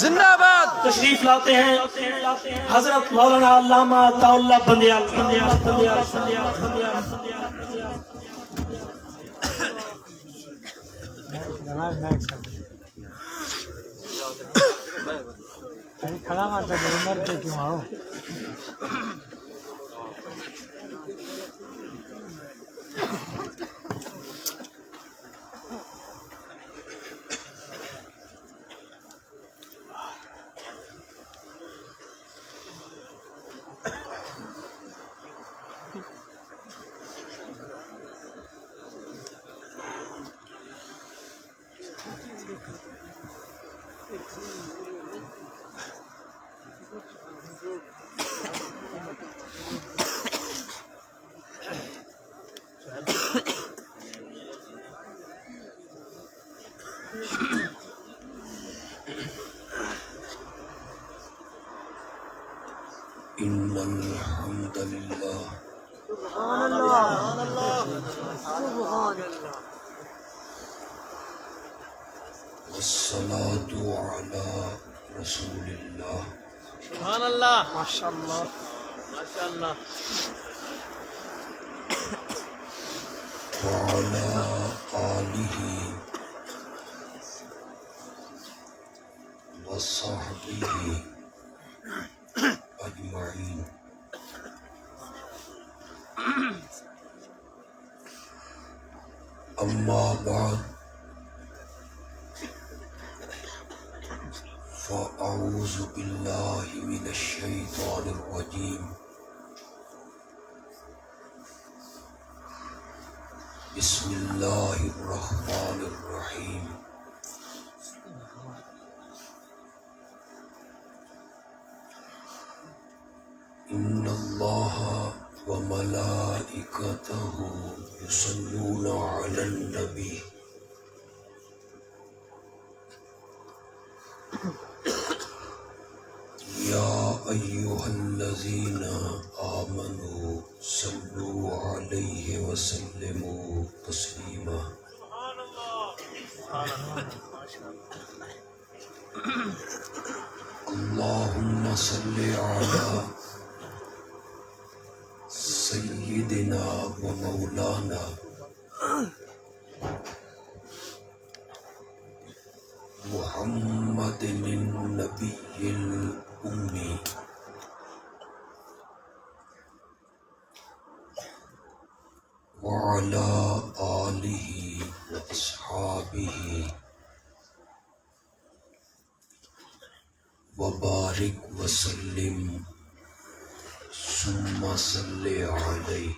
زندہ باد. تشریف لاتے ہیں حضرت مولانا علامہ عطا اللہ بندیال. کھڑا ماتا عمر پہ کیوں آؤ. إن الحمد لله سبحان اللہ سبحان اللہ. والصلاة على رسول الله سبحان اللہ. ماشاء اللہ ماشاء اللہ. وعلى آله وصحبه أجمعين. أما بعد فأعوذ بالله من الشيطان الرجيم. بسم الله الرحمن الرحيم. إن الله وملائكته يصلون على النبي يا أيها الذين آمنوا صلوا عليه وسلموا تسليما. اللهم صل على سيدنا ومولانا محمد النبي الأمي وعلى آله وأصحابه وبارك وسلم ثم صل عليه.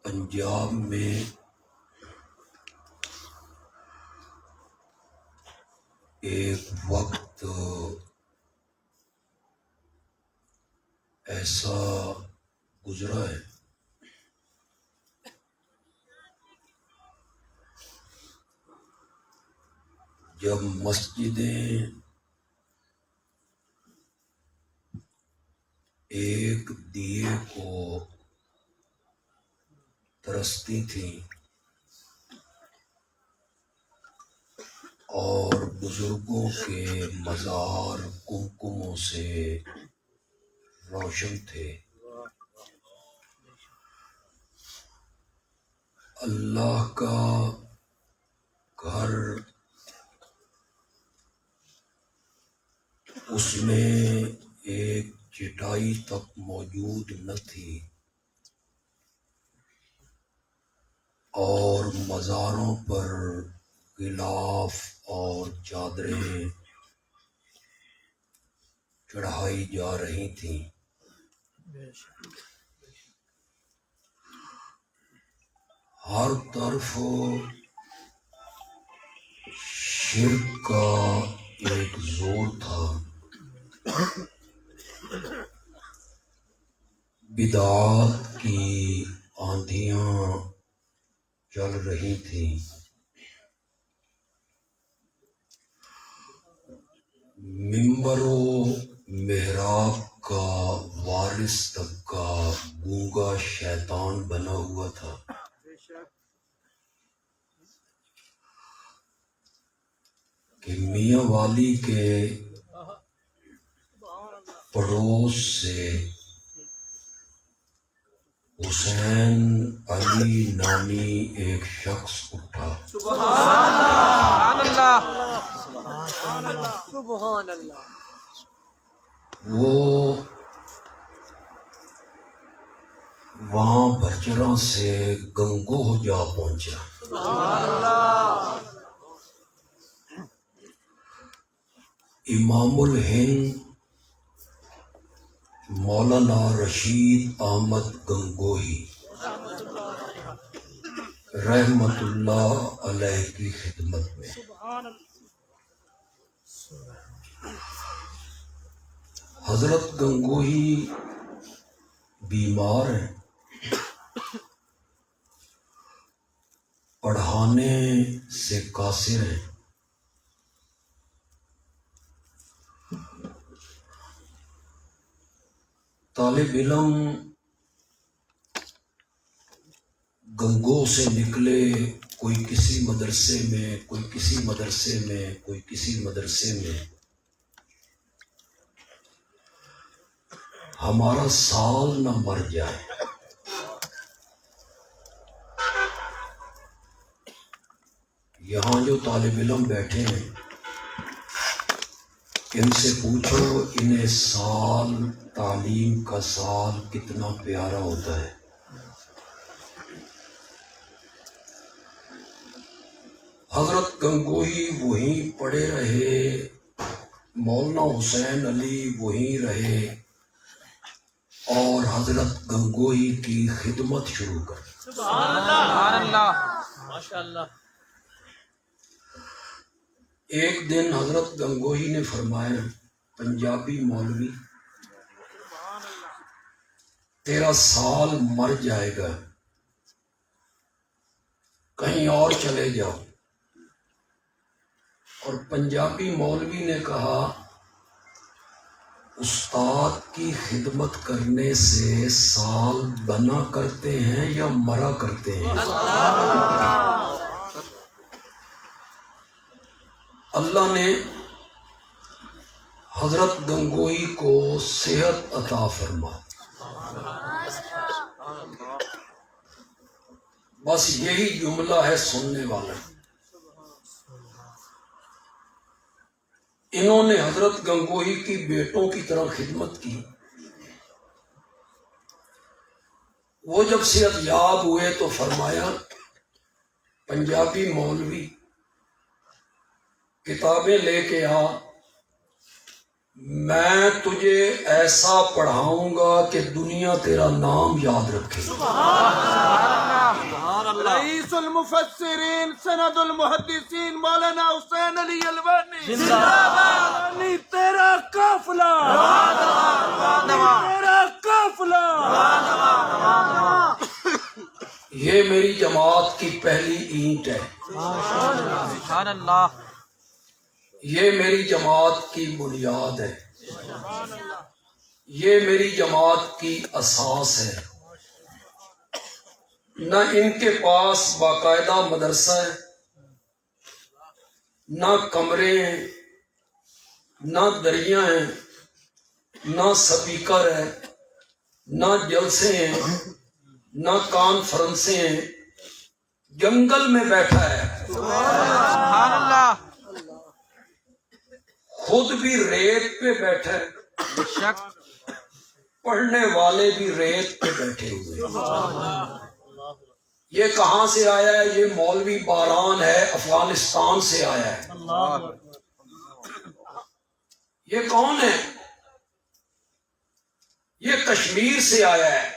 پنجاب میں ایک وقت ایسا گزرا ہے جب مسجدیں ایک دیے کو ترستی تھیں اور بزرگوں کے مزار کمکموں سے روشن تھے. اللہ کا گھر اس میں ایک چٹائی تک موجود نہ تھی اور مزاروں پر غلاف اور چادریں چڑھائی جا رہی تھیں. ہر طرف شرک کا ایک زور تھا. بدعات کی آندھیاں چل رہی تھیں. ممبر و محراب کا فارس تک کا گونگا شیطان بنا ہوا تھا، کہ میاں والی کے پڑوس سے حسین علی نامی ایک شخص اٹھا۔ سبحان اللہ، سبحان اللہ، وہ وہاں بچروں سے گنگوہ جا پہنچا۔ امام الہند مولانا رشید احمد گنگوہی رحمت اللہ علیہ کی خدمت میں حضرت گنگوہی بیمار ہیں، پڑھانے سے قاصر ہیں، طالب علم گنگو سے نکلے، کوئی کسی مدرسے میں، کوئی کسی مدرسے میں، کوئی کسی مدرسے میں، ہمارا سال نہ مر جائے۔ یہاں جو طالب علم بیٹھے ہیں ان سے پوچھو انہیں سال، تعلیم کا سال کتنا پیارا ہوتا ہے۔ حضرت گنگوہی وہیں پڑے رہے، مولانا حسین علی وہیں رہے اور حضرت گنگوہی کی خدمت شروع کر دی۔ سبحان اللہ، ماشاء اللہ۔ ایک دن حضرت گنگوہی نے فرمایا، پنجابی مولوی تیرا سال مر جائے گا، کہیں اور چلے جاؤ۔ اور پنجابی مولوی نے کہا، استاد کی خدمت کرنے سے سال بنا کرتے ہیں یا مرا کرتے ہیں؟ اللہ نے حضرت گنگوہی کو صحت عطا فرما، بس یہی جملہ ہے سننے والا۔ انہوں نے حضرت گنگوہی کی بیٹوں کی طرح خدمت کی۔ وہ جب صحت یاب ہوئے تو فرمایا، پنجابی مولوی کتابیں لے کے آ، میں تجھے ایسا پڑھاؤں گا کہ دنیا تیرا نام یاد رکھے۔ رئیس المفسرین سند المحدثین مولانا حسین علی الوانی زندہ باد۔ علی تیرا قافلہ، تیرا قافلہ۔ یہ میری جماعت کی پہلی اینٹ ہے، سبحان اللہ، یہ میری جماعت کی بنیاد ہے، یہ میری جماعت کی اساس ہے۔ نہ ان کے پاس باقاعدہ مدرسہ ہے، نہ کمرے ہیں، نہ دریا ہیں، نہ سپیکر ہے، نہ جلسے ہیں، نہ کانفرنسیں ہیں، جنگل میں بیٹھا ہے، سبحان اللہ، خود بھی ریت پہ بیٹھا ہے، بے شک، پڑھنے والے بھی ریت پہ بیٹھے ہوئے ہیں۔ یہ کہاں سے آیا ہے؟ یہ مولوی باران ہے، افغانستان سے آیا ہے۔ یہ کون ہے؟ یہ کشمیر سے آیا ہے۔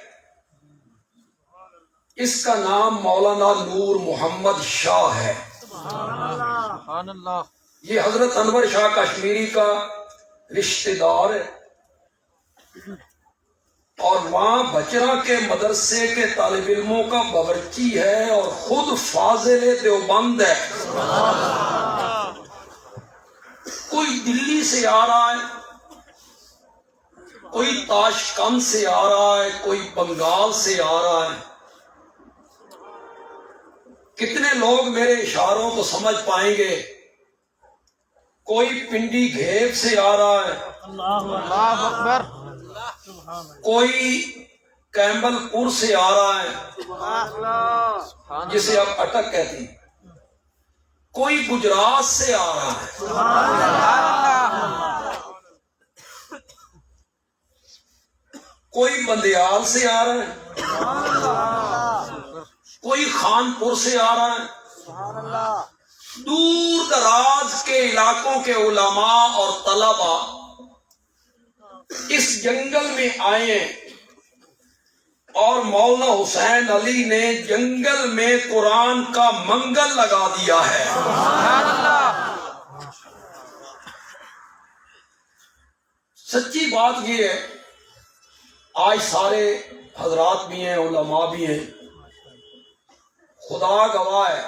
اس کا نام مولانا نور محمد شاہ ہے۔ سبحان اللہ، یہ حضرت انور شاہ کشمیری کا رشتہ دار ہے، اور وہاں بچرا کے مدرسے کے طالب علموں کا باورچی ہے، اور خود فاضل دیوبند ہے۔ کوئی دلی سے آ رہا ہے، کوئی تاشکند سے آ رہا ہے، کوئی بنگال سے آ رہا ہے. کتنے لوگ میرے اشاروں کو سمجھ پائیں گے؟ کوئی پنڈی گھیب سے آ رہا ہے، اللہ اکبر. کوئی کیمبل پور سے آ رہا ہے جسے آپ اٹک کہتے ہیں، کوئی گجرات سے آ رہا ہے، کوئی بندیال سے آ رہا ہے، کوئی خانپور سے آ رہا ہے. دور دراز کے علاقوں کے علماء اور طلباء اس جنگل میں آئے ہیں، اور مولانا حسین علی نے جنگل میں قرآن کا منگل لگا دیا ہے. سچی بات یہ ہے، آج سارے حضرات بھی ہیں، علماء بھی ہیں، خدا گواہ ہے،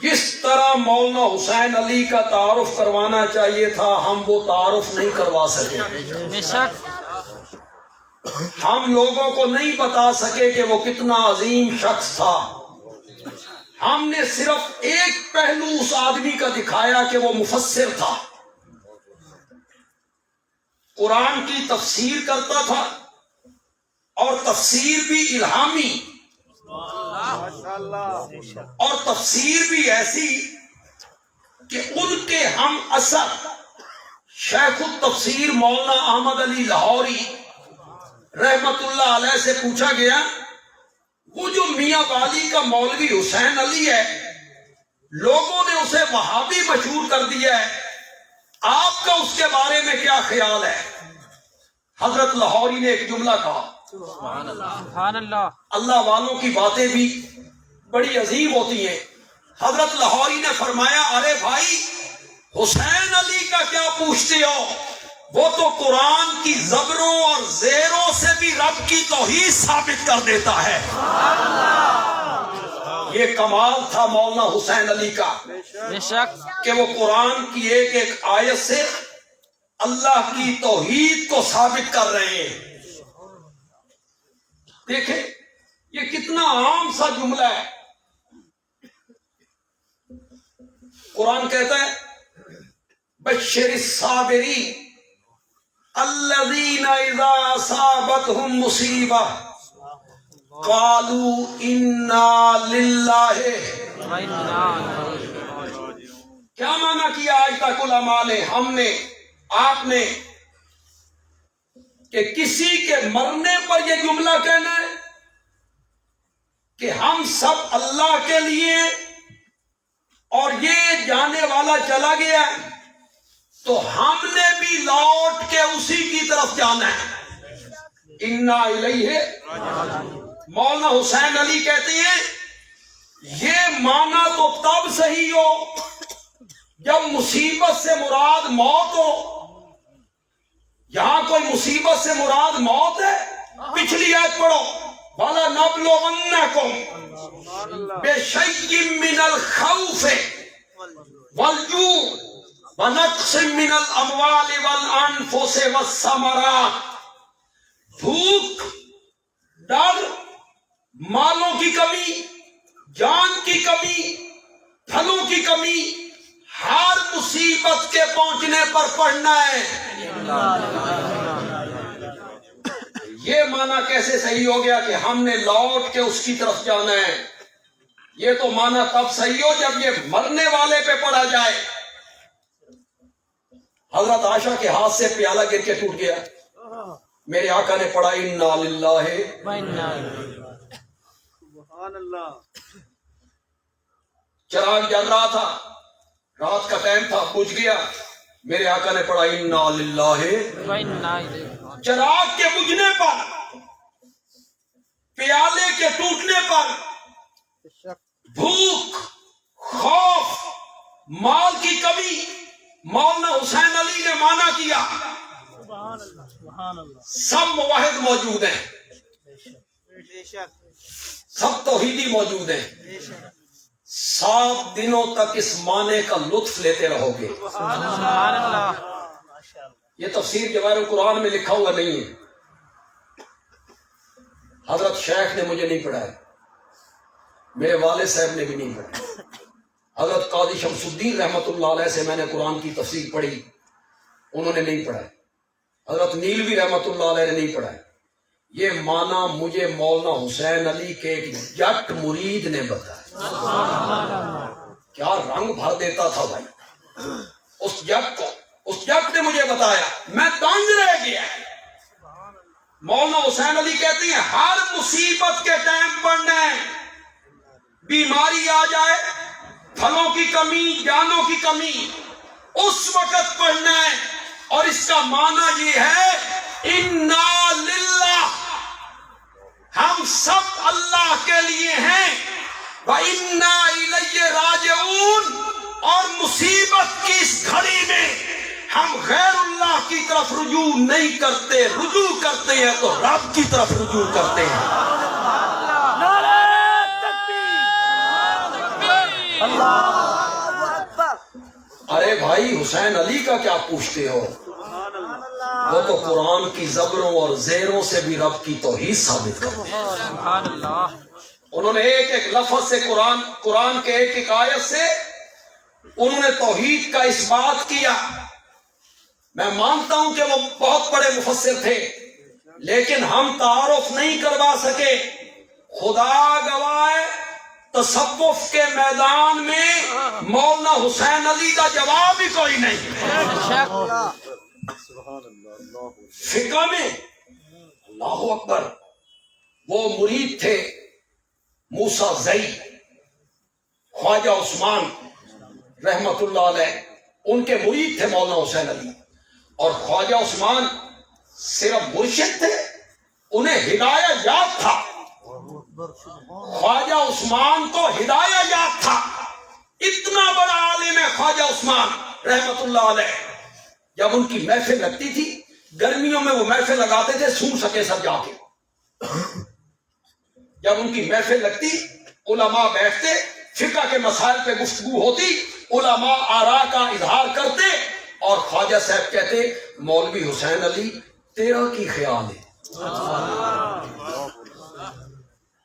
جس طرح مولانا حسین علی کا تعارف کروانا چاہیے تھا ہم وہ تعارف نہیں کروا سکے. بے شک. ہم لوگوں کو نہیں بتا سکے کہ وہ کتنا عظیم شخص تھا. ہم نے صرف ایک پہلو اس آدمی کا دکھایا کہ وہ مفسر تھا، قرآن کی تفسیر کرتا تھا، اور تفسیر بھی الہامی، اور تفسیر بھی ایسی کہ ان کے ہم اثر شیخ التفسیر مولانا احمد علی لاہوری رحمت اللہ علیہ سے پوچھا گیا، وہ جو میاں والی کا مولوی حسین علی ہے، لوگوں نے اسے وہابی مشہور کر دیا ہے، آپ کا اس کے بارے میں کیا خیال ہے؟ حضرت لاہوری نے ایک جملہ کہا. سبحان اللہ. اللہ والوں کی باتیں بھی بڑی عظیم ہوتی ہیں. حضرت لاہوری نے فرمایا، ارے بھائی حسین علی کا کیا پوچھتے ہو؟ وہ تو قرآن کی زبروں اور زیروں سے بھی رب کی توحید ثابت کر دیتا ہے. یہ کمال تھا مولانا حسین علی کا بے شک. کہ وہ قرآن کی ایک ایک آیت سے اللہ کی توحید کو ثابت کر رہے ہیں. دیکھیں یہ کتنا عام سا جملہ ہے. قرآن کہتا ہے بشر الصابرین الذین اذا اصابتهم مصیبہ قالوا انا للہ. کیا معنی کیا آج تک علماء نے، ہم نے، آپ نے، کہ کسی کے مرنے پر یہ جملہ کہنا ہے کہ ہم سب اللہ کے لیے، اور یہ جانے والا چلا گیا تو ہم نے بھی لوٹ کے اسی کی طرف جانا ہے. انا الیہ. مولانا حسین علی کہتے ہیں یہ معنی تو تب صحیح ہو جب مصیبت سے مراد موت ہو. یہاں کوئی مصیبت سے مراد موت ہے؟ پچھلی آیت پڑھو، وَلَنَبْلُوَنَّكُمْ بِشَيْءٍ مِّنَ الْخَوْفِ وَالْجُوعِ وَنَقْصٍ مِّنَ الْأَمْوَالِ وَالْأَنفُسِ وَالثَّمَرَاتِ. بھوک، ڈر، مالوں کی کمی، جان کی کمی، پھلوں کی کمی، ہر مصیبت کے پہنچنے پر پڑھنا ہے. یہ معنی کیسے صحیح ہو گیا کہ ہم نے لوٹ کے اس کی طرف جانا ہے؟ یہ تو معنی تب صحیح ہو جب یہ مرنے والے پہ پڑھا جائے. حضرت عائشہ کے ہاتھ سے پیالہ گر کے ٹوٹ گیا، میرے آقا نے پڑھا انا للہ. چراغ جل رہا تھا، رات کا ٹائم تھا، بجھ گیا، میرے آقا نے پڑھا انا للہ. چراغ کے بجھنے پر، پیالے کے ٹوٹنے پر، بھوک، خوف، مال کی کمی، مولانا حسین علی نے مانا کیا. سب موحد موجود ہیں، سب توحیدی موجود ہیں. 7 دنوں تک اس معنی کا لطف لیتے رہو گے. یہ تفسیر جواہر القرآن میں لکھا ہوا نہیں ہے، حضرت شیخ نے مجھے نہیں پڑھایا، میرے والد صاحب نے بھی نہیں پڑھا، حضرت قاضی شمس الدین رحمۃ اللہ علیہ سے میں نے قرآن کی تفسیر پڑھی، انہوں نے نہیں پڑھایا، حضرت نیلوی رحمۃ اللہ علیہ نے نہیں پڑھایا، یہ معنی مجھے مولانا حسین علی کے ایک جٹ مرید نے بتایا۔ کیا رنگ بھر دیتا تھا بھائی اس جٹ کو، اس جٹ نے مجھے بتایا، میں دنگ رہ گیا۔ مولانا حسین علی کہتے ہیں ہر مصیبت کے ٹائم پڑھنا ہے، بیماری آ جائے، پھلوں کی کمی، جانوں کی کمی، اس وقت پڑھنا ہے، اور اس کا معنی یہ ہے اِنَّا لِلَّهِ، ہم سب اللہ کے لیے ہیں، وَإِنَّا إِلَيْهِ رَاجِعُونَ، اور مصیبت کی اس گھڑی میں ہم غیر اللہ کی طرف رجوع نہیں کرتے، رجوع کرتے ہیں تو رب کی طرف رجوع کرتے ہیں۔ ارے بھائی حسین علی کا کیا پوچھتے ہو، وہ تو قرآن کی زبروں اور زیروں سے بھی رب کی توحید ثابت کرتے ہیں۔ انہوں نے ایک ایک لفظ سے قرآن کے ایک ایک آیت سے انہوں نے توحید کا اس بات کیا۔ میں مانتا ہوں کہ وہ بہت بڑے مفسر تھے، لیکن ہم تعارف نہیں کروا سکے۔ خدا گواہ ہے، تصوف کے میدان میں مولانا حسین علی کا جواب ہی کوئی نہیں۔ فقہ میں اللہ اکبر، وہ مرید تھے موسیٰ زئی، خواجہ عثمان رحمت اللہ علیہ، ان کے مرید تھے مولانا حسین علی۔ اور خواجہ عثمان صرف مرشد تھے، انہیں ہدایہ یاد تھا، خواجہ عثمان کو ہدایہ یاد تھا۔ اتنا بڑا عالم ہے خواجہ عثمان رحمت اللہ علیہ۔ جب ان کی محفل لگتی تھی، گرمیوں میں وہ محفل لگاتے تھے سون سکے سب جا کے۔ جب ان کی محفل لگتی، علماء بیٹھتے، فقہ کے مسائل پہ گفتگو ہوتی، علماء آراء کا اظہار کرتے، اور خواجہ صاحب کہتے مولوی حسین علی تیرا کی خیال ہے؟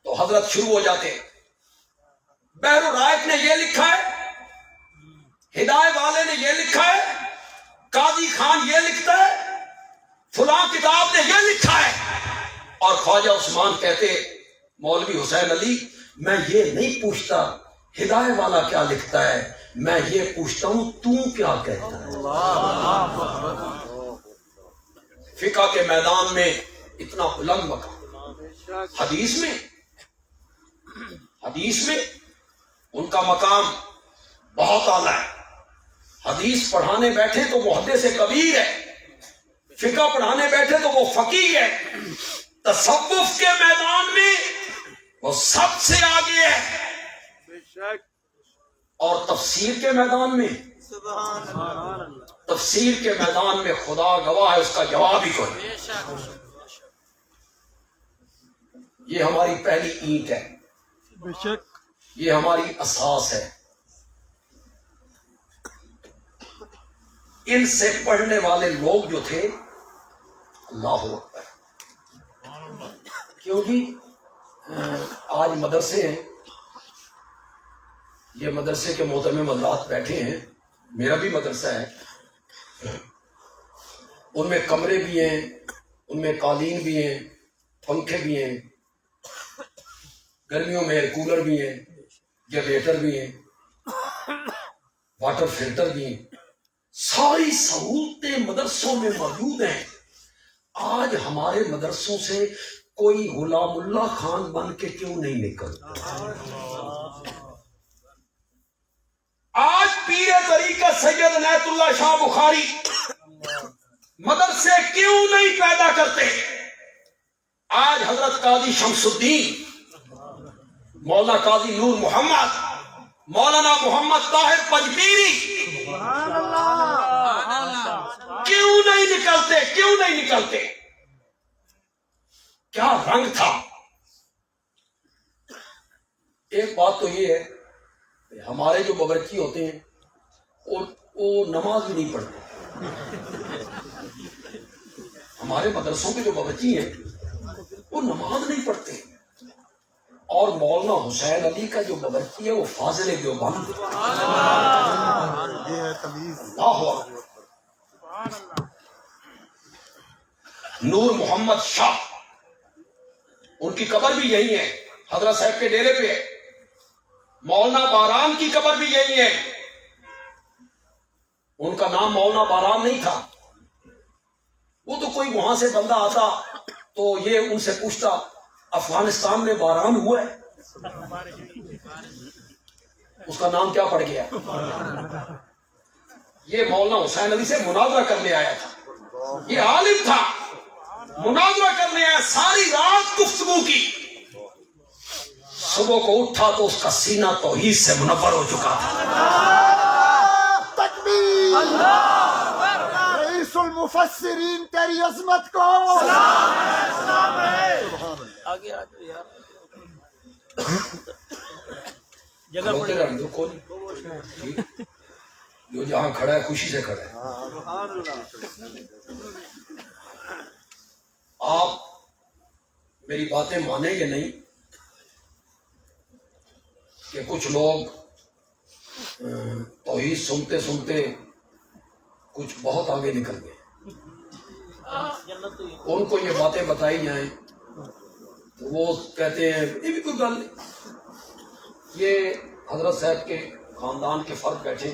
تو حضرت شروع ہو جاتے، بحر الرائق نے یہ لکھا ہے، ہدایت والے نے یہ لکھا ہے، قاضی خان یہ لکھتا ہے، فلاں کتاب نے یہ لکھا ہے، اور خواجہ عثمان کہتے مولوی حسین علی میں یہ نہیں پوچھتا ہدایت والا کیا لکھتا ہے، میں یہ پوچھتا ہوں تو کیا کہتا ہے۔ فقہ کے میدان میں اتنا بلند مقام، حدیث میں ان کا مقام بہت اعلیٰ ہے۔ حدیث پڑھانے بیٹھے تو محدث کبیر ہے، فقہ پڑھانے بیٹھے تو وہ فقیہ ہے، تصوف کے میدان میں وہ سب سے آگے ہے، اور تفسیر کے میدان میں، تفسیر کے میدان میں خدا گواہ ہے اس کا جواب ہی کوئی۔ یہ ہماری پہلی اینٹ ہے، یہ ہماری اساس ہے۔ ان سے پڑھنے والے لوگ جو تھے، اللہ اکبر، کیوں جی آج مدرسے ہیں، یہ مدرسے کے محترم حضرات بیٹھے ہیں، میرا بھی مدرسہ ہے، ان میں کمرے بھی ہیں، ان میں قالین بھی ہیں، پنکھے بھی ہیں، گرمیوں میں ایئر کولر بھی ہیں، جنریٹر بھی ہیں، واٹر فلٹر بھی ہیں، ساری سہولتیں مدرسوں میں موجود ہیں۔ آج ہمارے مدرسوں سے کوئی غلام اللہ خان بن کے کیوں نہیں نکلتا؟ آج پیر طریقت سید عنایت اللہ شاہ بخاری مدرسے کیوں نہیں پیدا کرتے؟ آج حضرت قاضی شمس الدین، مولانا قاضی نور محمد، مولانا محمد طاہر پنجبیری کیوں نہیں نکلتے؟ کیا رنگ تھا؟ ایک بات تو یہ ہے، ہمارے جو باورچی ہوتے ہیں وہ نماز بھی نہیں پڑھتے، ہمارے مدرسوں کے جو باورچی ہیں وہ نماز نہیں پڑھتے، اور مولانا حسین علی کا جو باورچی ہے وہ فاضل دیوبند ہے۔ اللہ اکبر۔ نور محمد شاہ، ان کی قبر بھی یہی ہے، حضرت صاحب کے ڈیرے پہ ہے۔ مولانا باران کی قبر بھی یہی ہے، ان کا نام مولانا باران نہیں تھا، وہ تو کوئی وہاں سے بندہ آتا تو یہ ان سے پوچھتا افغانستان میں باران ہوا ہے، اس کا نام کیا پڑ گیا؟ یہ مولانا حسین علی سے مناظرہ کرنے آیا تھا، یہ عالم تھا، مناظرہ کرنے آیا، ساری رات گفتگو کی، صبح کو اٹھا تو اس کا سینہ توحید سے منور ہو چکا تھا۔ تکبیر، رئیس المفسرین تیری عظمت کو آگے آگے یار جگہ روتے رہنے دو، کوئی جو جہاں کھڑا ہے خوشی سے کھڑا ہے۔ آپ میری باتیں مانیں گے نہیں کہ کچھ لوگ توحید سنتے سنتے کچھ بہت آگے نکل گئے، ان کو یہ باتیں بتائی جائیں تو وہ کہتے ہیں یہ بھی کوئی گل نہیں، یہ حضرت صاحب کے خاندان کے فرد بیٹھے۔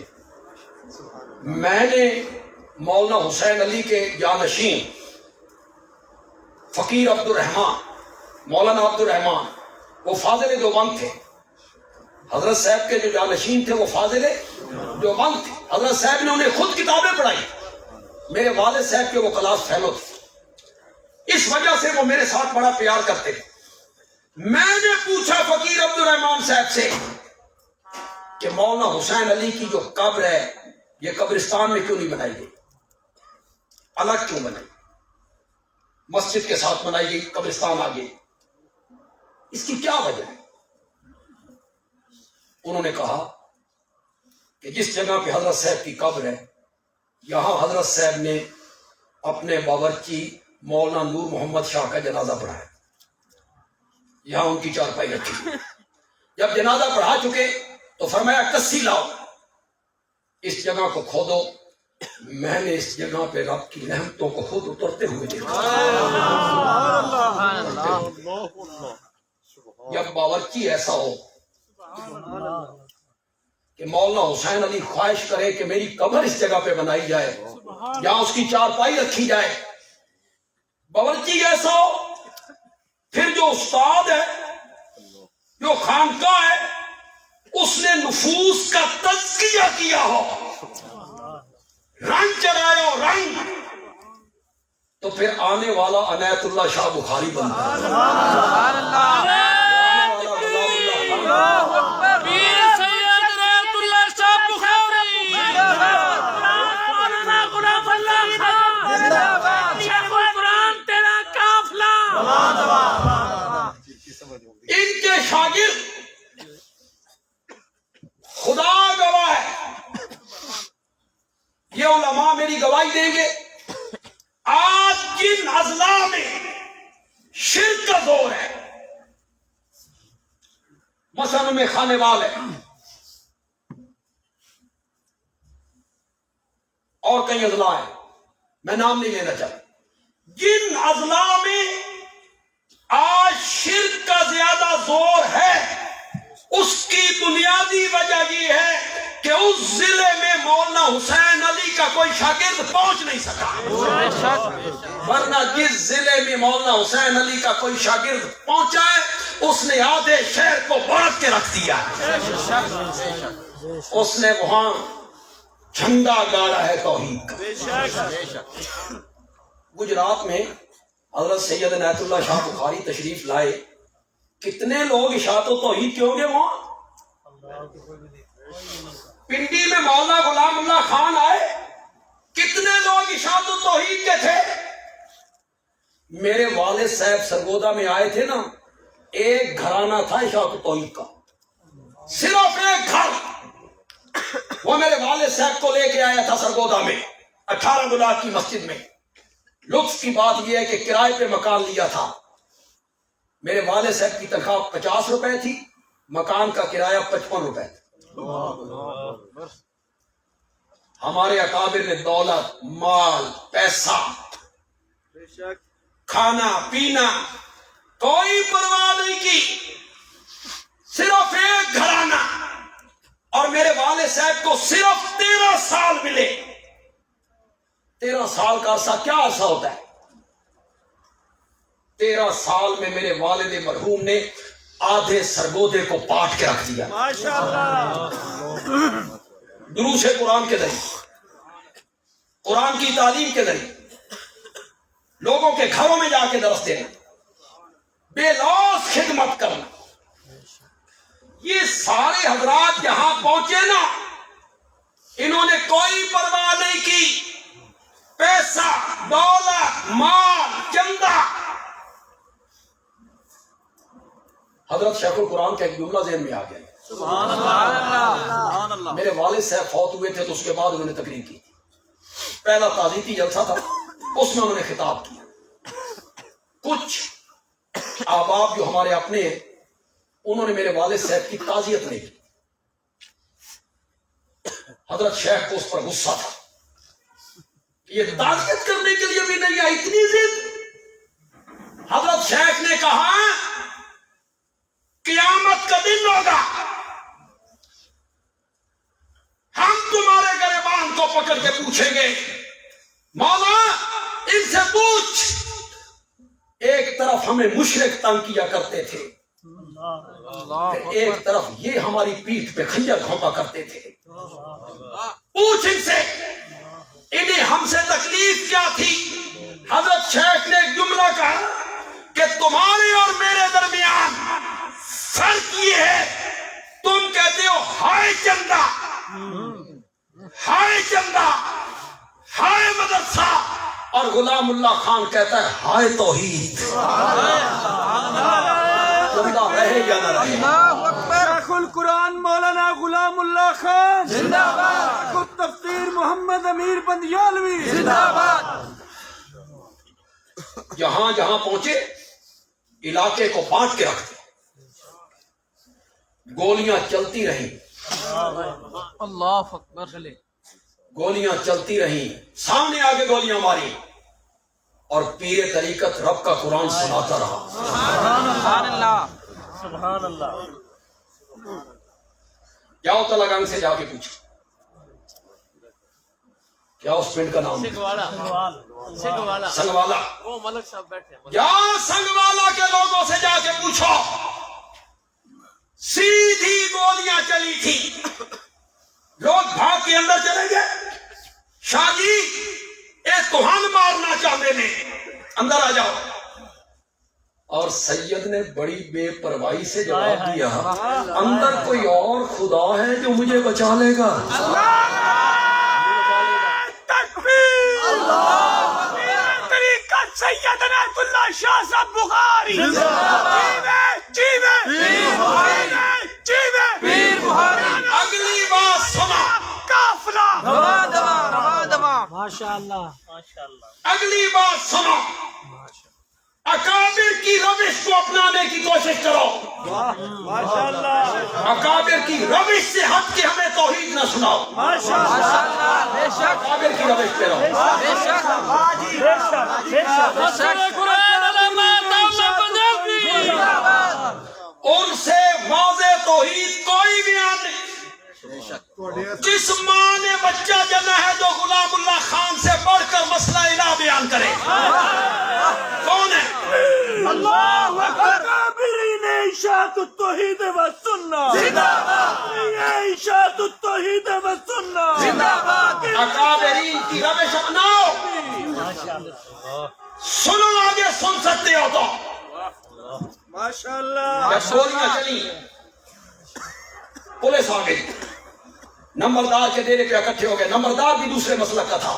میں نے مولانا حسین علی کے جانشین فقیر عبد الرحمان، مولانا عبد الرحمان، وہ فاضل دیوبند تھے، حضرت صاحب کے جو جانشین تھے وہ فاضل دیوبند تھے، حضرت صاحب نے انہیں خود کتابیں پڑھائی، میرے والد صاحب کے وہ کلاس فیلو تھے، اس وجہ سے وہ میرے ساتھ بڑا پیار کرتے تھے۔ میں نے پوچھا فقیر عبد الرحمان صاحب سے کہ مولانا حسین علی کی جو قبر ہے یہ قبرستان میں کیوں نہیں بنائی گئی، الگ کیوں بنائی، مسجد کے ساتھ بنائی گئی، قبرستان آگے، اس کی کیا وجہ ہے؟ انہوں نے کہا کہ جس جگہ پہ حضرت صاحب کی قبر ہے یہاں حضرت صاحب نے اپنے باورچی مولانا نور محمد شاہ کا جنازہ پڑھایا، یہاں ان کی چارپائی رکھی، جب جنازہ پڑھا چکے تو فرمایا کسی لاؤ، اس جگہ کو کھودو، میں نے اس جگہ پہ رب کی رحمتوں کو خود اترتے ہوئے دیکھا۔ جب باورچی ایسا ہو کہ مولانا حسین علی خواہش کرے کہ میری قبر اس جگہ پہ بنائی جائے، جہاں اس کی چارپائی رکھی جائے، باورچی ایسا ہو، پھر جو استاد ہے، جو خانقاہ ہے، اس نے نفوس کا تزکیہ کیا ہو، رنگ چڑھایا ہو، رنگ، تو پھر آنے والا عنایت اللہ شاہ بخاری بنتا ہے۔ ان کے شاگرد خدا گواہ ہے، یہ علماء میری گواہی دیں گے، آج جن اضلاع میں شرک کا دور ہے، مثلا میں خانے وال ہے اور کئی اضلاع ہیں، میں نام نہیں لینا چاہتا، جن اضلاع میں آج شرک کا زیادہ زور ہے، اس کی بنیادی وجہ یہ ہے کہ اس ضلع میں مولانا حسین علی کا کوئی شاگرد پہنچ نہیں سکا، ورنہ جس ضلع میں مولانا حسین علی کا کوئی شاگرد پہنچا ہے اس نے آدھے شہر کو بڑھ کے رکھ دیا، اس نے وہاں جھنڈا گاڑا ہے توحید کا۔ گجرات میں حضرت سید عنایت اللہ شاہ بخاری تشریف لائے، کتنے لوگ اشاعت و توحید کے ہوں گے وہاں؟ پنڈی میں مولانا غلام اللہ خان آئے، کتنے لوگ اشاعت و توحید کے تھے؟ میرے والد صاحب سرگودا میں آئے تھے نا، ایک گھرانہ تھا اشاعت و توحید کا، صرف ایک گھر، وہ میرے والد صاحب کو لے کے آیا تھا سرگودا میں 18 گلاب کی مسجد میں، لطف کی بات یہ ہے کہ کرائے پہ مکان لیا تھا، میرے والد صاحب کی تنخواہ 50 روپے تھی، مکان کا کرایہ 55 روپے تھا۔ ہمارے اکابر نے دولت، مال، پیسہ، کھانا پینا کوئی پرواہ نہیں کی، صرف ایک گھرانہ، اور میرے والد صاحب کو صرف 13 سال ملے۔ 13 سال کا عرصہ کیا عرصہ ہوتا ہے؟ 13 سال میں میرے والد مرحوم نے آدھے سرگودے کو پاٹ کے رکھ دیا، دروس قرآن کے ذریعے، قرآن کی تعلیم کے ذریعے، لوگوں کے گھروں میں جا کے درس دینا، بے لوث خدمت کرنا۔ یہ سارے حضرات یہاں پہنچے نا، انہوں نے کوئی پرواہ نہیں کی، پیسہ، دولت، مال، چندہ۔ حضرت شیخ القرآن کا ایک جملہ ذہن میں آ گیا، سبحان اللہ۔ میرے والد صاحب فوت ہوئے تھے تو اس کے بعد انہوں نے تقریر کی، پہلا تعزیتی جلسہ تھا، اس میں انہوں نے خطاب کیا۔ کچھ احباب جو ہمارے اپنے ہیں، انہوں نے میرے والد صاحب کی تعزیت نہیں کی۔ حضرت شیخ کو اس پر غصہ تھا، یہ تعزیت کرنے کے لیے بھی نہیں آئی، اتنی ضد۔ حضرت شیخ نے کہا قیامت کا دن ہوگا، ہم تمہارے گریبان کو پکڑ کے پوچھیں گے، مولا ان سے پوچھ، ایک طرف ہمیں مشرک تنگ کیا کرتے تھے، ایک طرف یہ ہماری پیٹھ پہ خنجر گھونپا کرتے تھے، پوچھ ان سے انہیں ہم سے تکلیف کیا تھی۔ حضرت شیخ نے ایک جملہ کہا کہ تمہارے اور میرے درمیان فرق یہ ہے، تم کہتے ہو ہائے چندہ، ہائے چندہ، ہائے مدرسہ، اور غلام اللہ خان کہتا ہے ہائے توحید۔ چندہ رہے یا نہ رہے، شیخ القرآن مولانا غلام اللہ خان زندہ باد، تفسیر محمد امیر بندیالوی زندہ باد۔ جہاں جہاں پہنچے علاقے کو بانٹ کے رکھتے، گولیاں چلتی رہیں، اللہ اکبر، گولیاں چلتی رہیں، سامنے آگے گولیاں ماری، اور پیر طریقت رب کا قرآن سناتا رہا۔ سبحان اللہ، سبحان اللہ۔ جاؤ تلگنگ سے جا کے پوچھو کیا اس پنڈ کا نام ہے؟ سنگوالا، سنگوالا۔ وہ ملک صاحب بیٹھے ہیں۔ جاؤ سنگوالا کے لوگوں سے جا کے پوچھو، سیدھی گولیاں چلی تھی، لوگ بھاگ کے اندر چلے گئے، شاہ جی ایک توہن مارنا چاہتے نے، اندر آ جاؤ۔ اور سید نے بڑی بے پرواہی سے جواب دیا، اندر کوئی اور خدا ہے جو مجھے بچا لے گا؟ سیدنا عبداللہ شاہ صاحب بخاری اگلی بات سنا، ماشاء اللہ، اگلی بات سنو، اکابر کی روش کو اپنانے کی کوشش کرو، اکابر کی روش سے ہٹ کے ہمیں توحید نہ سناؤ، اکابر کی روش پہ رہو۔ ان سے واضح توحید کوئی بیان نہیں۔ جس ماں نے بچہ جنا ہے جو غلام اللہ خان سے بڑھ کر مسئلہ الہ بیان کرے، کون ہے؟ اللہ اکبر۔ اشاعت التوحید و سنت، اشاعت التوحید و سنت۔ اکابرین کی روش اپناؤ، سنو، آگے سن سکتے ہو تو۔ ماشاء اللہ۔ جب گولیاں چلی، پولیس آ گئی، نمبردار کے ڈیرے پہ اکٹھے ہو گئے، نمبردار بھی دوسرے مسلک کا تھا،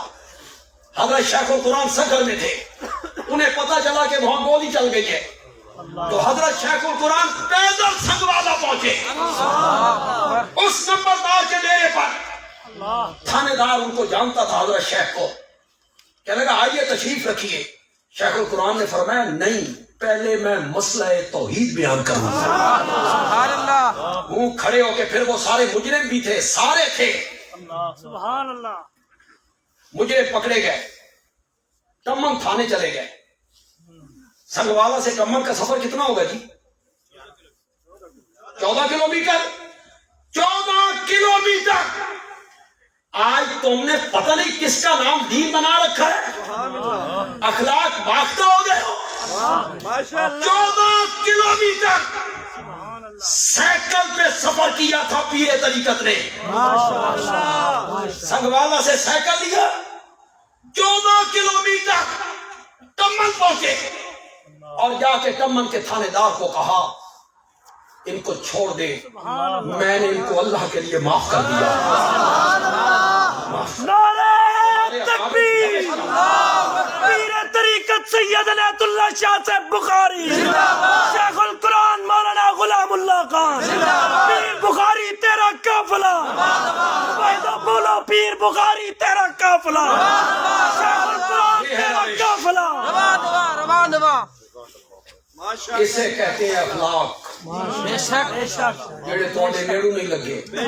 حضرت شیخ القرآن سنگر میں تھے، انہیں پتا چلا کہ وہاں گولی چل گئی ہے، تو حضرت شیخ القرآن پیدل سنگوالا پہنچے، اس نمبردار کے ڈیرے پر۔ تھانے دار ان کو جانتا تھا، حضرت شیخ کو، کہنے لگا آئیے تشریف رکھیے. شیخ القرآن نے فرمایا نہیں، پہلے میں مسئلہ توحید بیان کروں. سبحان اللہ. وہ کھڑے ہو کے پھر وہ سارے مجرم بھی تھے، سارے تھے، سبحان اللہ. مجرم پکڑے گئے، ٹمن تھانے چلے گئے. سنگوالا سے ٹمن کا سفر کتنا ہوگا جی؟ 14 کلومیٹر. 14 کلومیٹر. آج تم نے پتہ نہیں کس کا نام دین بنا رکھا ہے، اخلاق باختہ ہو گئے ہو. 14 کلومیٹر سائیکل پہ سفر کیا تھا پیر طریقت نے. سنگوالا سے سائیکل لیا، 14 کلومیٹر ٹمن پہنچے اور جا کے ٹمن کے تھانے دار کو کہا ان کو چھوڑ دے، میں نے ان کو اللہ کے لیے معاف کر دیا. نعرہ تکبیر. پیر طریقت سید عنایت اللہ شاہ صاحب بخاری، شیخ القرآن مولانا غلام اللہ خان. پیر بخاری تیرا قافلہ، بولو پیر بخاری تیرا قافلہ، شیخ القرآن تیرا قافلہ. اسے کہتے ہیں اخلاق، بے شک بے شک جڑے تھوڑے نیڑو نہیں لگے. بے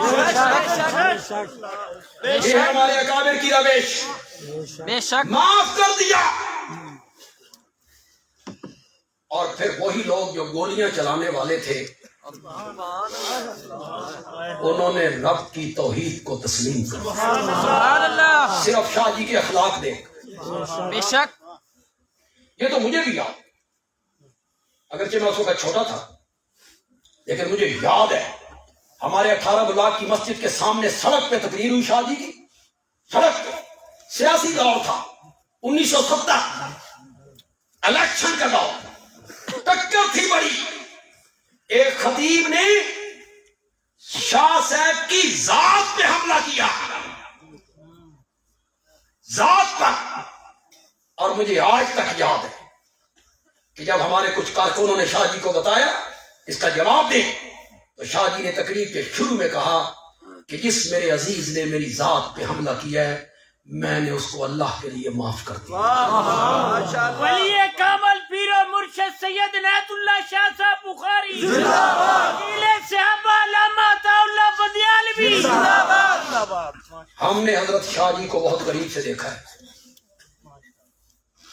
شک یہ ہے ہمارے اکابر کی روش. بے شک. معاف کر دیا. اور پھر وہی لوگ جو گولیاں چلانے والے تھے انہوں نے رب کی توحید کو تسلیم کر. سبحان اللہ. صرف شاہ جی کے اخلاق دیکھ. بے شک. یہ تو مجھے بھی یاد، اگرچہ میں اس وقت چھوٹا تھا لیکن مجھے یاد ہے ہمارے 18 بلاک کی مسجد کے سامنے سڑک پہ تقریر ہوئی شاہ جی کی. سڑک پہ سیاسی دور تھا، 1970 الیکشن کا دور، ٹکر تھی بڑی. ایک خطیب نے شاہ صاحب کی ذات پہ حملہ کیا، ذات پر. اور مجھے آج تک یاد ہے کہ جب ہمارے کچھ کارکنوں نے شاہ جی کو بتایا اس کا جواب دے تو شاہ جی نے تقریر کے شروع میں کہا کہ جس میرے عزیز نے میری ذات پہ حملہ کیا ہے میں نے اس کو اللہ کے لیے معاف کر دیا. ولی کامل پیر و مرشد سید عنایت اللہ شاہ صاحب بخاری، وکیل صحابہ علامہ عطا اللہ بدیالوی. ہم نے حضرت شاہ جی کو بہت قریب سے دیکھا ہے،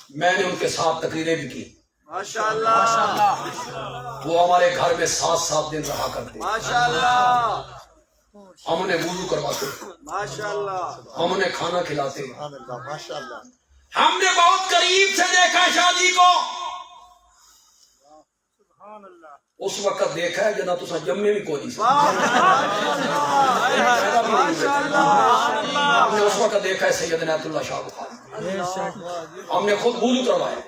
میں نے ان کے ساتھ تقریریں بھی کی. وہ ہمارے گھر میں 7 دن رہا کرتے، ہم انہیں وضو کرواتے، ہم انہیں کھانا کھلاتے. ہم نے بہت قریب سے دیکھا شاہ جی کو. اس وقت دیکھا ہے جنا تسا جمے بھی کوئی نہیں. ہم نے اس وقت دیکھا ہے سید عنایت اللہ شاہ بخاری، ہم نے خود وضو کروایا.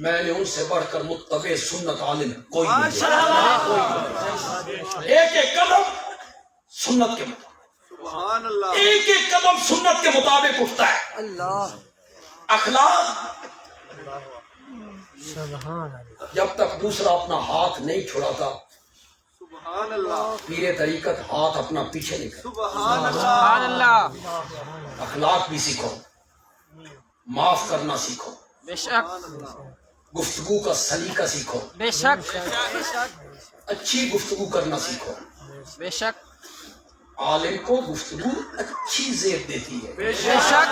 میں نے ان سے بڑھ کر متبع سنت عالم کوئی نہیں. ایک ایک قدم سنت کے مطابق، ایک ایک قدم سنت کے مطابق اٹھتا ہے. اخلاق جب تک دوسرا اپنا ہاتھ نہیں چھڑاتا پیر طریقت ہاتھ اپنا پیچھے نہیں کرتا. سبحان اللہ. اخلاق بھی سیکھو، معاف کرنا سیکھو، بے شک گفتگو کا سلیقہ سیکھو، بے شک اچھی گفتگو کرنا سیکھو. بے شک عالم کو گفتگو اچھی زیب دیتی ہے. بے شک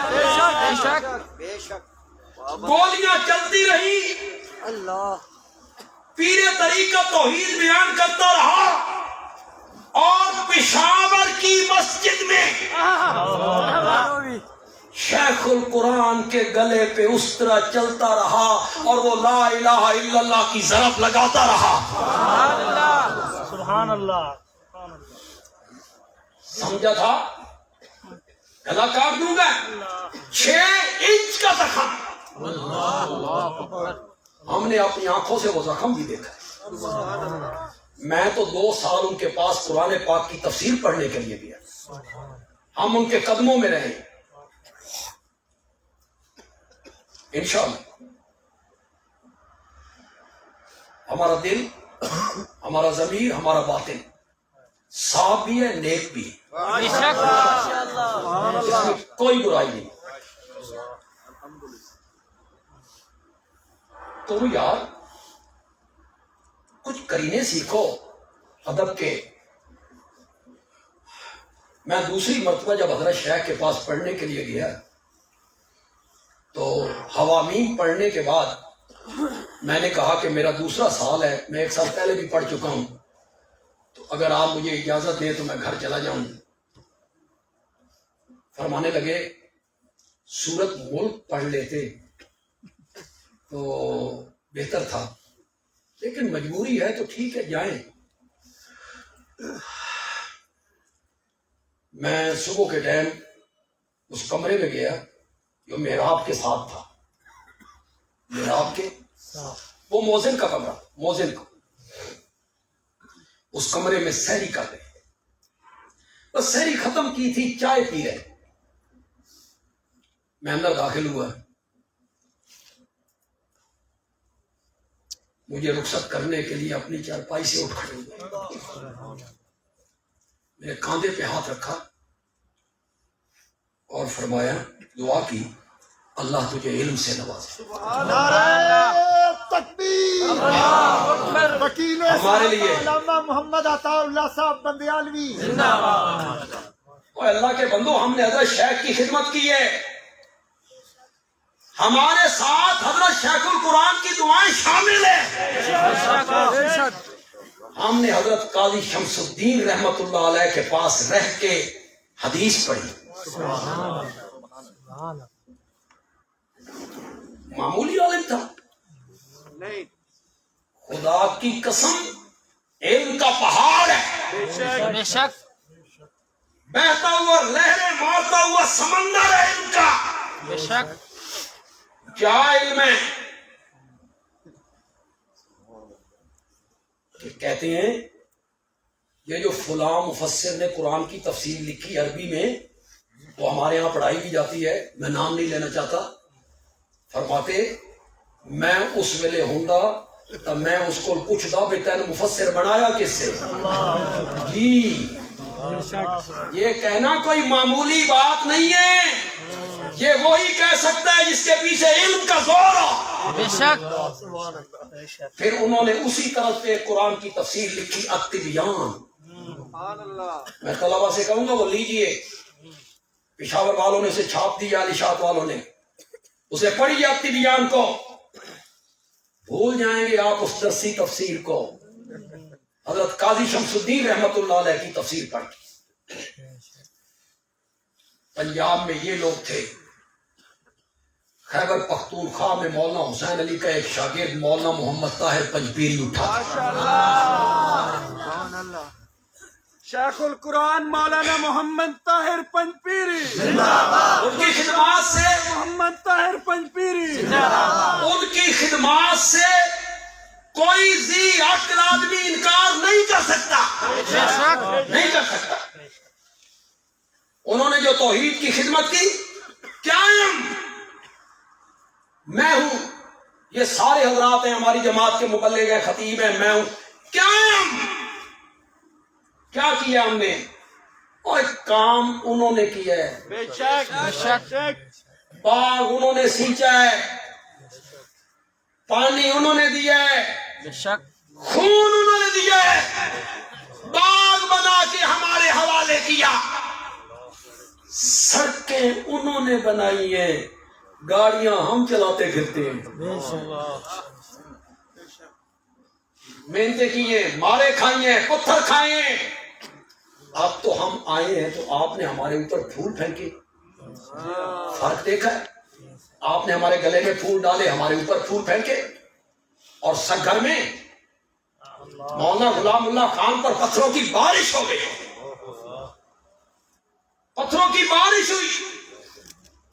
بے شک. گولیاں چلتی رہی، پیر طریقت توحید بیان کرتا رہا اور پشاور کی مسجد میں شیخ القرآن کے گلے پہ اس طرح چلتا رہا اور وہ لا الہ الا اللہ کی ضرب لگاتا رہا. سبحان اللہ. سمجھا تھا گلا کاٹ دوں گا. 6 انچ کا زخم، ہم نے اپنی آنکھوں سے وہ زخم بھی دیکھا ہے. میں تو 2 سال ان کے پاس قرآن پاک کی تفسیر پڑھنے کے لیے گیا. ہم ان کے قدموں میں رہے. انشاءاللہ ہمارا دل، ہمارا ضمیر، ہمارا باطن صاف بھی ہے، نیک بھی ہے، بے شک. اس میں کوئی برائی نہیں. تو یار کچھ کرینے سیکھو ادب کے. میں دوسری مرتبہ جب حضرت شیخ کے پاس پڑھنے کے لیے گیا تو حوامیم پڑھنے کے بعد میں نے کہا کہ میرا دوسرا سال ہے, میں 1 سال پہلے بھی پڑھ چکا ہوں, تو اگر آپ مجھے اجازت دیں تو میں گھر چلا جاؤں. فرمانے لگے سورت ملک پڑھ لیتے تو بہتر تھا, لیکن مجبوری ہے تو ٹھیک ہے جائیں. میں صبح کے ٹائم اس کمرے میں گیا جو محراب کے ساتھ تھا, محراب کے وہ موزن کا کمرہ, موزن کا. اس کمرے میں سحری کر رہے, بس سحری ختم کی تھی, چائے پی رہے. میں اندر داخل ہوا, مجھے رخصت کرنے کے لیے اپنی چارپائی سے اٹھ کھڑے ہوئے, میرے کاندھے پہ ہاتھ رکھا اور فرمایا, دعا کی, اللہ تجھے علم سے نوازے. ہمارے لیے علامہ محمد عطا اللہ صاحب بندیالوی اور اللہ کے بندو, ہم نے حضرت شیخ کی خدمت کی ہے. ہمارے ساتھ حضرت شیخ القرآن کی دعائیں شامل ہیں. ہم نے حضرت قاضی شمس الدین رحمت اللہ علیہ کے پاس رہ کے حدیث پڑھی. معمولی عالم تھا نہیں, خدا کی قسم, علم کا پہاڑ ہے, بے شک بہتا ہوا لہریں مارتا ہوا سمندر ہے علم کا. بے شک کیا علم ہے کہ کہتے ہیں یہ جو فلاں مفسر نے قرآن کی تفسیر لکھی عربی میں, وہ ہمارے ہاں پڑھائی بھی جاتی ہے, میں نام نہیں لینا چاہتا. فرماتے میں اس ویلے ہوں تو میں اس کو پوچھتا بھی تین مفسر بنایا کس سے. جی یہ کہنا کوئی معمولی بات نہیں ہے, یہ وہی کہہ سکتا ہے جس کے پیچھے علم کا زور ہو. بے شک پھر انہوں نے اسی طرح پہ قرآن کی تفسیر لکھی التبیان. میں طلبہ سے کہوں گا وہ لیجئے, پشاور والوں نے اسے چھاپ دیا, علی شاط والوں نے, اسے پڑھیے التبیان کو, بھول جائیں گے آپ اس درسی تفسیر کو. حضرت قاضی شمس الدین رحمت اللہ علیہ کی تفسیر پڑھ. پنجاب میں یہ لوگ تھے, خیبر پختونخوا میں مولانا حسین علی کا ایک شاگرد مولانا محمد طاہر پنجپیری اٹھا. شیخ القرآن مولانا محمد طاہر پنجپیری ان کی خدمات سے, محمد طاہر پنجپیری ان کی خدمات سے کوئی ذی عقل آدمی انکار نہیں کر سکتا, نہیں کر سکتا. انہوں نے جو توحید کی خدمت کی, قائم میں ہوں, یہ سارے حضرات ہیں ہماری جماعت کے مبلغ ہیں, خطیب ہیں, میں ہوں, قائم. کیا کیا ہم نے, اور ایک کام انہوں نے کیا ہے. بے شک باغ انہوں نے سینچا ہے, پانی انہوں نے دیا ہے, بے شک خون انہوں نے دیا ہے, باغ بنا کے ہمارے حوالے کیا, سڑکیں انہوں نے بنائی ہیں, گاڑیاں ہم چلاتے پھرتے ہیں. محنتیں کی ہیں, مارے کھائی ہیں, پتھر کھائے ہیں. اب تو ہم آئے ہیں تو آپ نے ہمارے اوپر پھول پھینکے, فرق دیکھا ہے. آپ نے ہمارے گلے میں پھول ڈالے, ہمارے اوپر پھول پھینکے, اور سگھر میں مولانا غلام اللہ خان پر پتھروں کی بارش ہو گئی, پتھروں کی بارش ہوئی.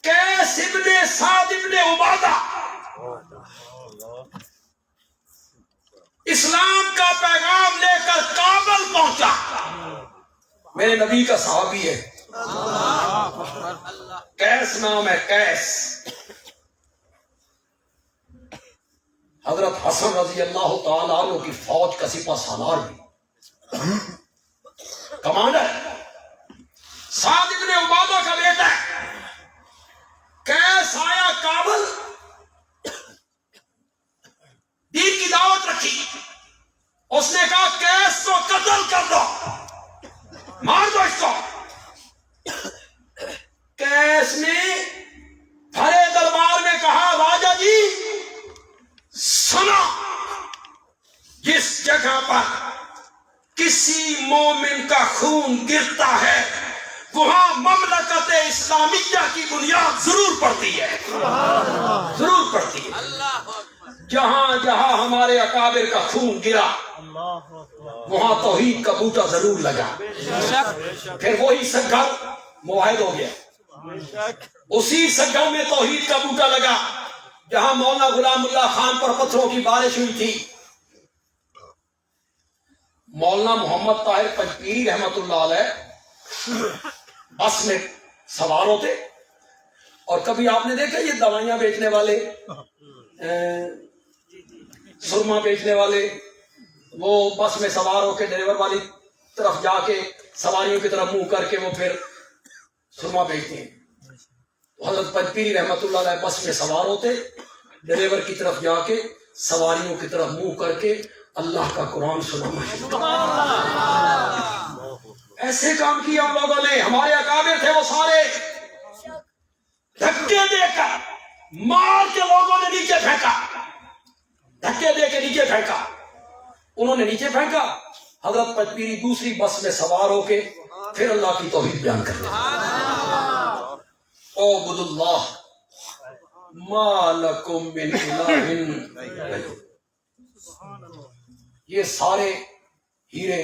کیس ابن سعد ابن عبادہ اسلام کا پیغام لے کر کابل پہنچا, میرے نبی کا صحابی ہے, کیس نام ہے, کیس. حضرت حسن رضی اللہ تعالی عنہ کی فوج کا سپہ سالار بھی, کمانڈر, سعد ابن عبادہ کا بیٹا ہے. کیس آیا خون گرتا ہے وہاں مملکت اسلامیہ کی بنیاد ضرور پڑتی ہے، ضرور پڑتی ہے۔ جہاں جہاں ہمارے اکابر کا خون گرا وہاں توحید کا بوٹا ضرور لگا، پھر وہی سنگھر معاہد ہو گیا، اسی سنگھر میں توحید کا بوٹا لگا جہاں مولانا غلام اللہ خان پر پتھروں کی بارش ہوئی تھی۔ مولانا محمد طاہر پنجپیری رحمت اللہ علیہ بس میں سوار ہوتے، اور کبھی آپ نے دیکھا یہ دوائیاں بیچنے والے، سرما بیچنے والے، وہ بس میں سوار ہو کے ڈرائیور والی طرف جا کے سواریوں کی طرف منہ کر کے وہ پھر سرما بیچتے ہیں۔ حضرت پنجپیری رحمت اللہ علیہ بس میں سوار ہوتے، ڈرائیور کی طرف جا کے سواریوں کی طرف منہ کر کے اللہ کا قرآن سنانا شروع۔ ایسے کام کیا ہم لوگوں نے، ہمارے اکابر تھے وہ سارے، دھکے دے کر مار کے لوگوں نے نیچے پھینکا، دھکے دے کے نیچے پھینکا، انہوں نے نیچے پھینکا، حضرت پنجپیری دوسری بس میں سوار ہو کے پھر اللہ کی توحید بیان کرتے اعبدوا اللہ ما لکم من الہ غیرہ۔ یہ سارے ہیرے،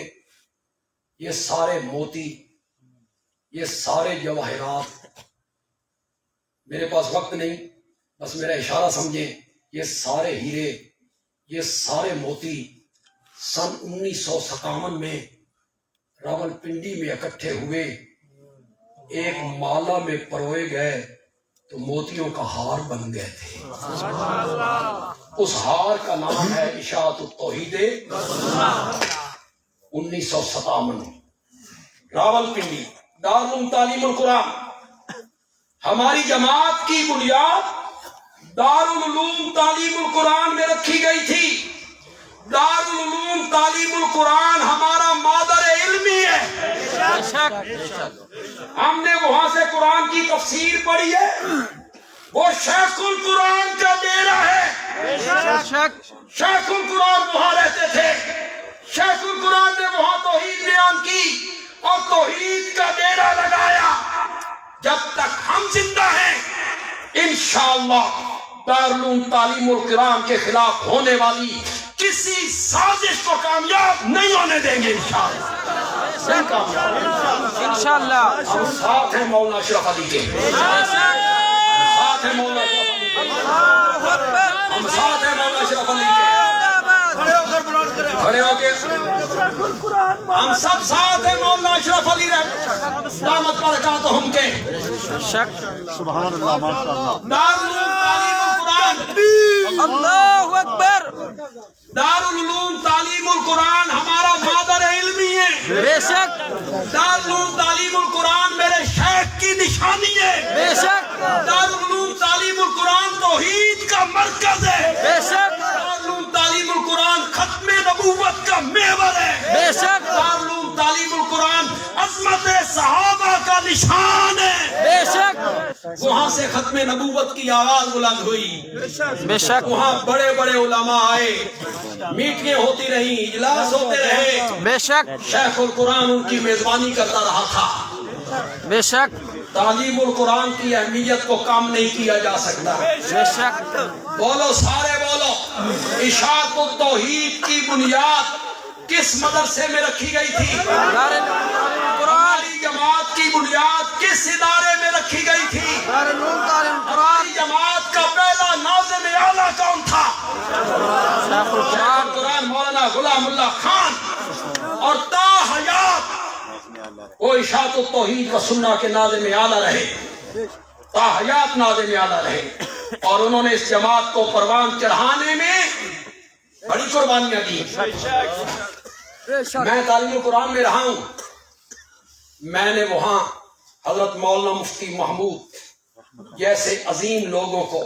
یہ سارے موتی، یہ سارے جواہرات، میرے پاس وقت نہیں، بس میرا اشارہ سمجھیں، یہ سارے ہیرے، یہ سارے موتی سن 1957 میں راول پنڈی میں اکٹھے ہوئے، ایک مالا میں پروئے گئے تو موتیوں کا ہار بن گئے تھے۔ اس ہار کا نام ہے اشاعت التوحید 1957، راول پنڈی، دارالعلوم تعلیم القرآن۔ ہماری جماعت کی بنیاد دارالعلوم تعلیم القرآن میں رکھی گئی تھی۔ دارالعلوم تعلیم القرآن ہمارا مادر علمی ہے، ہم نے وہاں سے قرآن کی تفسیر پڑھی ہے، وہ شیخ القرآن کا ڈیرا ہے، شیخ القرآن وہاں رہتے تھے، شیخ القرآن نے وہاں توحید بیان کی اور توحید کا ڈیرا لگایا۔ جب تک ہم زندہ ہیں انشاءاللہ دارالعلوم تعلیم القرآن کے خلاف ہونے والی کسی سازش کو کامیاب نہیں ہونے دیں گے انشاءاللہ۔ ہم ساتھ ہیں مولانا اشرف علی کے، ساتھ ہیں مولانا اشرف علی کے، ہم ساتھ ہیں مولانا اشرف علی کے، کھڑے ہو کے ہم سب ساتھ ہیں مولانا اشرف علی دامت برکاتہم کے۔ سبحان اللہ، ماشاء اللہ۔ دارالعلوم تعلیم القرآن، اللہ اکبر، دارالعلوم تعلیم القرآن ہمارا مادر علمی ہے، بے شک دارالعلوم تعلیم القرآن میرے شیخ کی نشانی ہے، بے شک دارالعلوم تعلیم القرآن توحید کا مرکز ہے، بے شک دارالعلوم تعلیم القرآن ختم نبوت کا محور ہے، بے شک دارالعلوم تعلیم القرآن عظمت صحابہ کا نشان ہے۔ بے شک وہاں سے ختم نبوت کی آواز بلند ہوئی، بے شک وہاں بڑے بڑے علماء آئے، میٹنگیں ہوتی رہیں، اجلاس ہوتے رہے، بے شک شیخ القرآن ان کی میزبانی کرتا رہا تھا۔ بے شک تعلیم القرآن کی اہمیت کو کم نہیں کیا جا سکتا۔ بے شک بولو سارے بولو، اشاعت التوحید کی بنیاد کس مدرسے میں رکھی گئی تھی؟ ہماری جماعت کی بنیاد کس ادارے میں رکھی گئی تھی؟ ہماری جماعت کا پہلا ناظم اعلیٰ کون تھا؟ قرآن مولانا غلام اللہ خان، اور تا حیات وہ اشاعت التوحید و سنہ کے ناظم اعلیٰ رہے، تا حیات ناظم اعلیٰ رہے، اور انہوں نے اس جماعت کو پروان چڑھانے میں بڑی قربانیاں دی۔ میں تعلیم القرآن میں رہا ہوں، میں نے وہاں حضرت مولانا مفتی محمود جیسے عظیم لوگوں کو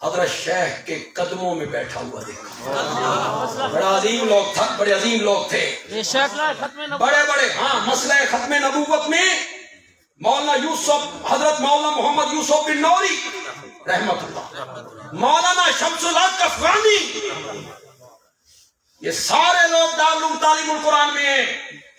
حضرت شیخ کے قدموں میں بیٹھا ہوا دیکھا۔ بڑا عظیم لوگ تھا، بڑے عظیم لوگ تھے، بے شک بڑے بڑے۔ ہاں، مسئلہ ختم نبوت میں مولانا یوسف، حضرت مولانا محمد یوسف بن نوری رحمت اللہ، مولانا شمس الحق افغانی، یہ سارے لوگ دارالعلوم تعلیم القرآن میں ہیں۔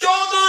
14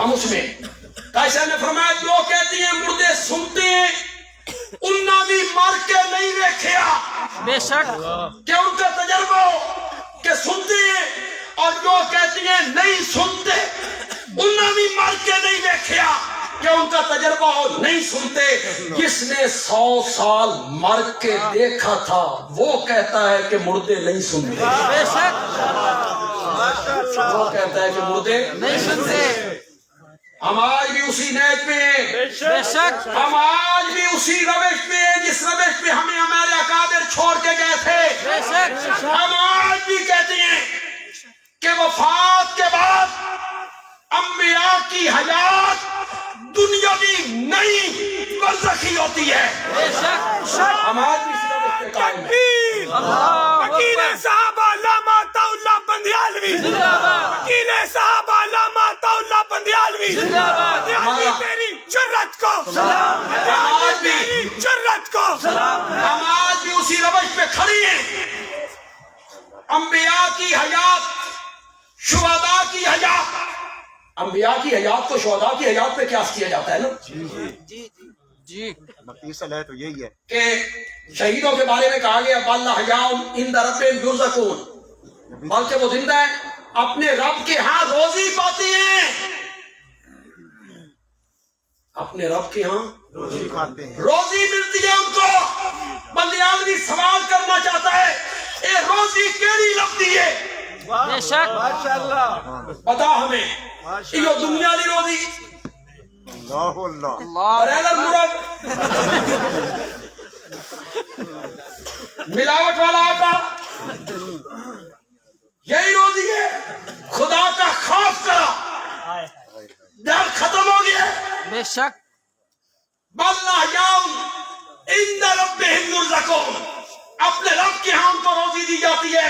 ہم اس میں کیسے نے فرمایا جو کہتی ہیں مردے سنتے ہیں انہاں بھی مر کے نہیں دیکھیا بے شک کہ ان کا تجربہ ہو کہ سنتے ہیں، اور جو کہتی ہیں نہیں سنتے انہاں بھی مر کے نہیں دیکھیا کہ ان کا تجربہ ہو نہیں سنتے۔ جس نے 100 سال مر کے دیکھا تھا وہ کہتا ہے کہ مردے نہیں سنتے، بے شک وہ کہتا ہے کہ مردے نہیں سنتے، ہم آج بھی اسی نیت پہ ہیں، بے شک ہم آج بھی اسی روش پہ ہیں جس روش پہ ہمیں ہمارے اکابر چھوڑ کے گئے تھے۔ بے شک ہم آج بھی کہتے ہیں کہ وفات کے بعد انبیاء کی حیات دنیاوی نہیں برزخی ہوتی ہے۔ بے شک ہم آج بھی اس روش پہ قائم ہیں۔ وکیل صاحب علامہ اللہ بندیالوی، وکیل صاحب علامہ اللہ بندیالوی، بندیالوی تیری جرت کو سلام، بندیالوی تیری جرت کو سلام۔ ہم آج بھی اسی روش پہ کھڑی ہیں۔ انبیاء کی حیات، شہداء کی حیات، انبیاء کی حیات کو شہداء کی حیات پہ قیاس کیا جاتا ہے نا، جی مقیصل ہے تو یہی ہے کہ شہیدوں کے بارے میں کہا گیا بل احیاء عند ربہم یرزقون، بلکہ وہ زندہ ہیں اپنے رب کے ہاں روزی پاتی ہیں، اپنے رب کے ہاں روزی کھاتے ہیں۔ روزی ملتی ہے ان کو۔ بندیالوی سوال کرنا چاہتا ہے اے روزی کیڑی لگتی ہے؟ بے شک ماشاءاللہ بتا ہمیں یہ دنیا دی روزی اللہ اللہ بریلر مرد ملاوٹ والا آٹا یہی روزی ہے؟ خدا کا خوف کرا، ڈر ختم ہو گیا۔ بے شک بل احیاء عند ربہم یرزقون، اپنے رب کے ہاں ان کو روزی دی جاتی ہے۔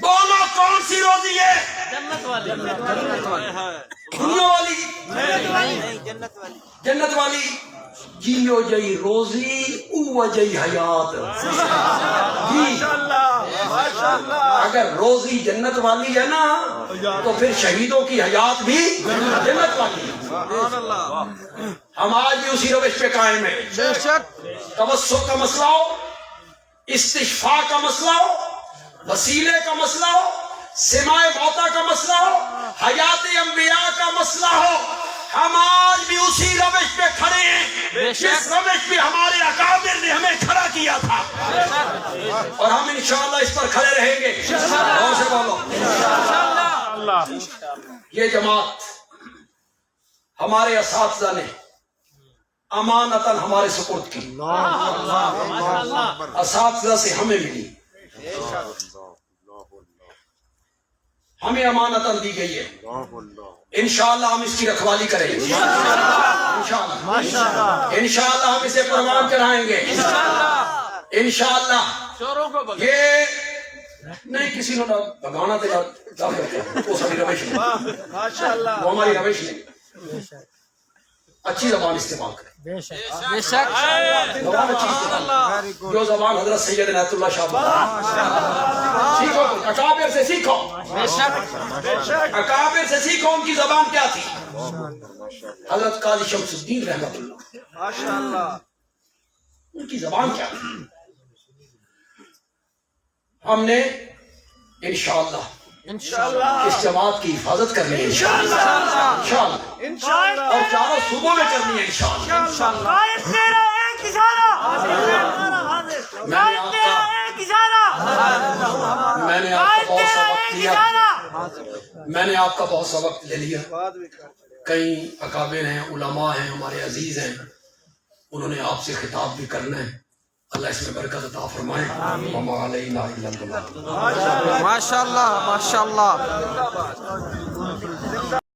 بولو کون سی روزی ہے؟ جنت والی دنیا والی؟ جنت والی جیو جئی روزی او جئی حیات۔ جی اگر روزی جنت والی ہے نا تو پھر شہیدوں کی حیات بھی جنت والی ہے۔ ہم آج بھی اسی روش پہ قائم ہیں۔ بے شک توسل کا مسئلہ ہو، استشفاء کا مسئلہ ہو، وسیلے کا مسئلہ ہو، سماع موتا کا مسئلہ ہو، حیات انبیاء کا مسئلہ ہو، ہم آج بھی اسی روش پہ کھڑے ہیں جس روش پہ ہمارے اکابر نے ہمیں کھڑا کیا تھا، اور ہم انشاءاللہ اس پر کھڑے رہیں گے۔ اور سے بولو یہ جماعت ہمارے اساتذہ نے امانتاً ہمارے سپرد کی، اساتذہ سے ہمیں ملی، ہمیں امانتاً دی گئی ہے۔ انشاءاللہ ہم اس کی رکھوالی کریں گے، انشاءاللہ انشاءاللہ ہم اسے پروان کرائیں گے، انشاءاللہ۔ یہ نہیں کسی نے بگانا تھا وہ ساری روش نہیں، وہ ہماری روش نہیں، اچھی زبان استعمال کریں، بے شک زبان اچھی استعمال، جو زبان حضرت سید عنایت اللہ شاہ سیکھو، اکابر سے سیکھو، بے شک اکابر سے سیکھو ان کی زبان کیا تھی۔ حضرت قاضی شمس الدین رحمت اللہ ماشاءاللہ ان کی زبان کیا تھی۔ ہم نے انشاءاللہ اس جماعت کی حفاظت کرنی ہے انشاءاللہ، اور چاروں صوبوں میں کرنی ہے انشاءاللہ۔ قائد تیرا ایک اشارہ، قائد تیرا ایک اشارہ، میں نے آپ کا قائد بہت سا تیرا وقت ایک لیا، اشارہ۔ میں نے آپ کا بہت سا وقت لے لیا۔ کئی اکابر ہیں، علماء ہیں، ہمارے عزیز ہیں، انہوں نے آپ سے خطاب بھی کرنا ہے، اللہ اس میں برکت عطا فرمائے۔ وما علینا الا البلاغ۔ ماشاءاللہ ماشاءاللہ